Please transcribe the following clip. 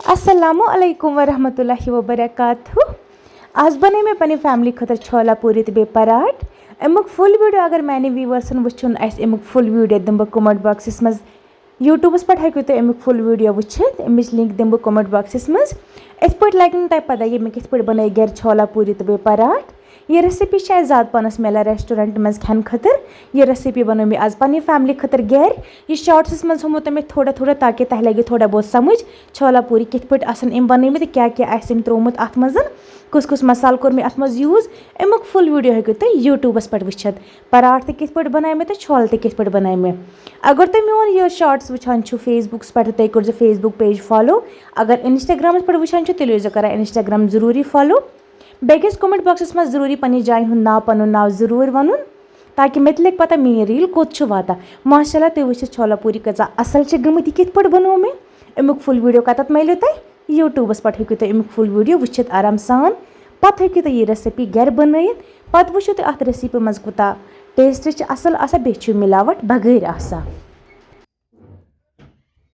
अस्सलामु अलैकुम वरहमतुल्लाहि वबरकातुहू। आज बने मे पन्ने फैमिली खतर छोला पूरी तो बे पराठ। अमुक फुल वीडियो अगर मैंने व्यूवर्सन वुचुन अमुक फुल वीडियो दिम बह कमेंट बॉक्सस मज यूट्यूबस पे हेकु तुम अमुक फुल वीडियो वुचित। अमिच लिंक दिम बह कमेंट बॉक्सस मज। इत पे लगे तुम पता ये कित पे बन गर छोला पूरी तो बे पराठ। यह रेसिपी ज़्यादा पानस मिलान रेस्टोरेंट मज खान खतर। यह रेसिपी बनो मे आज पन्ने फैमिली खतर गर। यह शॉर्ट्स मज होमो तुम थोड़ा थोड़ा ताकि तह लगे थोड़ा बहुत समझ छोला पूरी कित पे आम बन क्या क्या त्रोमुत अत मज कुस कुस मसाल कोर मे अत मज यूज। अमुक फुल वीडियो हेकु तुम यूट्यूबस पे वुचित। पराठ कित पे बनाए मे तो छोल कित पे बनाए मे। अगर तुम मोन यह शॉर्ट्स वुचान फेसबुक्स पे तुम कर फेसबुक पेज फॉलो। अगर इंस्टाग्राम पे वुचान तेल कर इंस्टाग्राम जरूरी फॉलो। बे कमेंट बॉक्सस में जरूरी पन्ने जाय हुंद नाव पनुन नाव जरूर वन ताकि मे लगे पता मेरी रील कोत वाता। माशाल्लाह तुम वुचित छोला पूरी कजा असल गमत कित पे बनो मे। अमुक फुल वीडियो कत मिलो तुम यूट्यूबस पे हेकु तुम अमुक फुल वीडियो वुचित आराम सान। पत हेकु तुम यह रेसिपी गर बनइत। पत वुचो तुम अत रेसिपी मज कूता टेस्ट असल आसा बे मिलावट बगैर आसा।